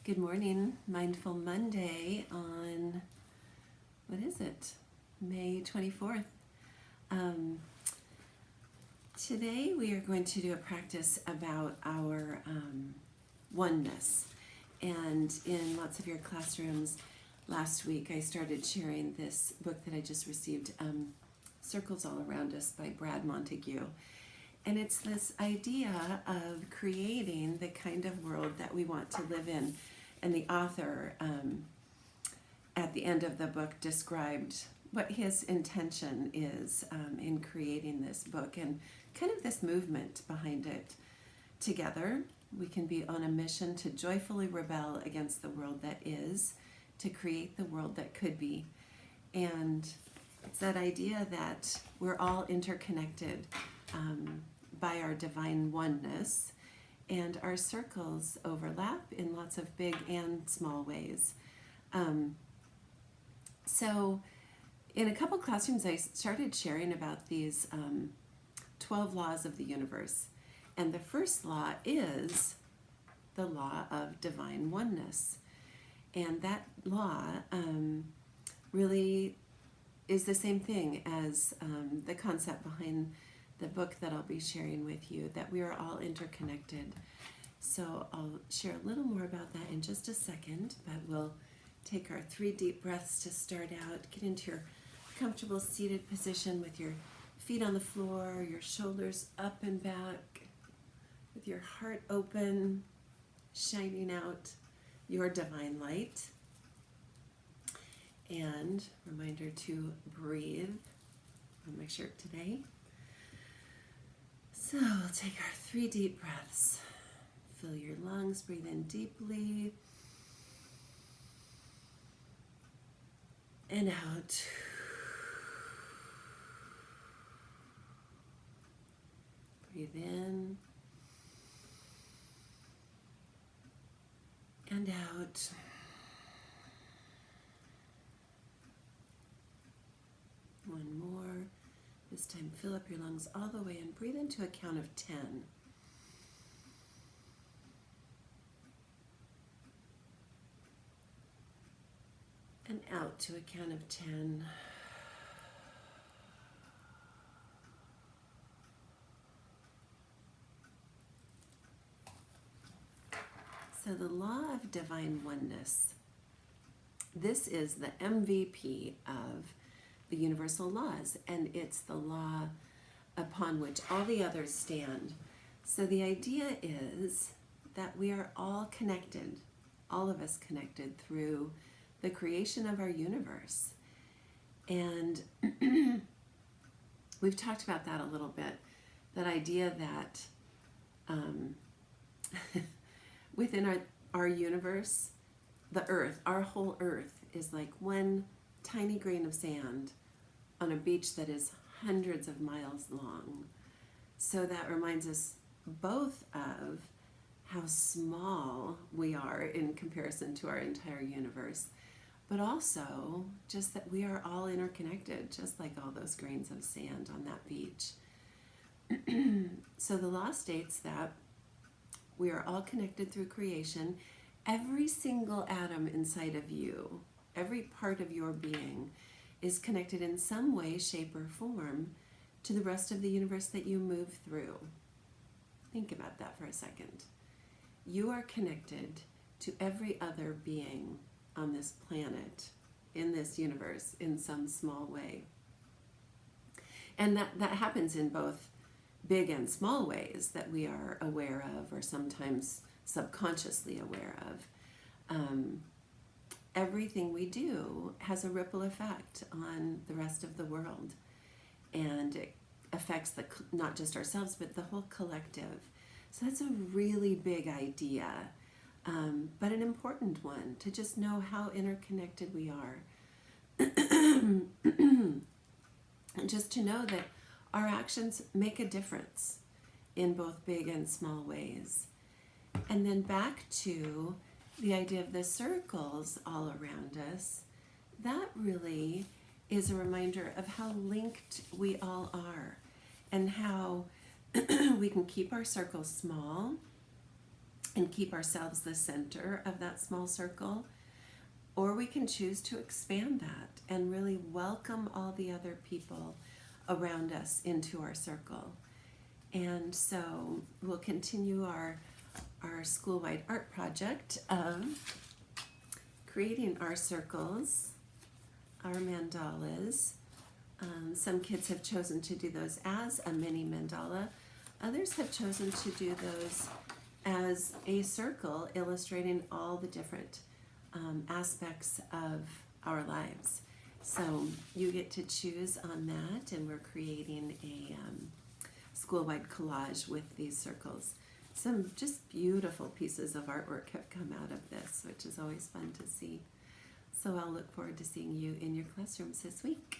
Good morning, Mindful Monday on, what is it, May 24th. Today we are going to do a practice about our oneness. And in lots of your classrooms last week, I started sharing this book that I just received, Circles All Around Us by Brad Montague. And it's this idea of creating the kind of world that we want to live in. And the author, at the end of the book, described what his intention is in creating this book and kind of this movement behind it. Together, we can be on a mission to joyfully rebel against the world that is, to create the world that could be. And it's that idea that we're all interconnected by our divine oneness, and our circles overlap in lots of big and small ways. So in a couple classrooms, I started sharing about these 12 laws of the universe. And the first law is the law of divine oneness. And that law really is the same thing as the concept behind the book that I'll be sharing with you, that we are all interconnected. So I'll share a little more about that in just a second, but we'll take our 3 deep breaths to start out. Get into your comfortable seated position with your feet on the floor, your shoulders up and back, with your heart open, shining out your divine light. And reminder to breathe on my shirt today. So we'll take our 3 deep breaths. Fill your lungs, breathe in deeply. And out. Breathe in. And out. One more. This time, fill up your lungs all the way and breathe into a count of 10. And out to a count of 10. So the law of divine oneness. This is the MVP of the universal laws, and it's the law upon which all the others stand. So the idea is that we are all connected, all of us connected through the creation of our universe. And we've talked about that a little bit, that idea that within our universe, the earth, our whole earth is like one tiny grain of sand on a beach that is hundreds of miles long. So that reminds us both of how small we are in comparison to our entire universe, but also just that we are all interconnected, just like all those grains of sand on that beach. So the law states that we are all connected through creation. Every single atom inside of you, every part of your being, is connected in some way, shape, or form to the rest of the universe that you move through. Think about that for a second. You are connected to every other being on this planet, in this universe, in some small way. And that happens in both big and small ways that we are aware of, or sometimes subconsciously aware of. Everything we do has a ripple effect on the rest of the world, and it affects not just ourselves, but the whole collective. So that's a really big idea, but an important one, to just know how interconnected we are. And just to know that our actions make a difference in both big and small ways. And then back to the idea of the circles all around us, that really is a reminder of how linked we all are, and how we can keep our circles small and keep ourselves the center of that small circle. Or we can choose to expand that and really welcome all the other people around us into our circle. And so we'll continue our school-wide art project of creating our circles, our mandalas. Some kids have chosen to do those as a mini mandala. Others have chosen to do those as a circle illustrating all the different aspects of our lives. So you get to choose on that, and we're creating a school-wide collage with these circles. Some just beautiful pieces of artwork have come out of this, which is always fun to see. So I'll look forward to seeing you in your classrooms this week.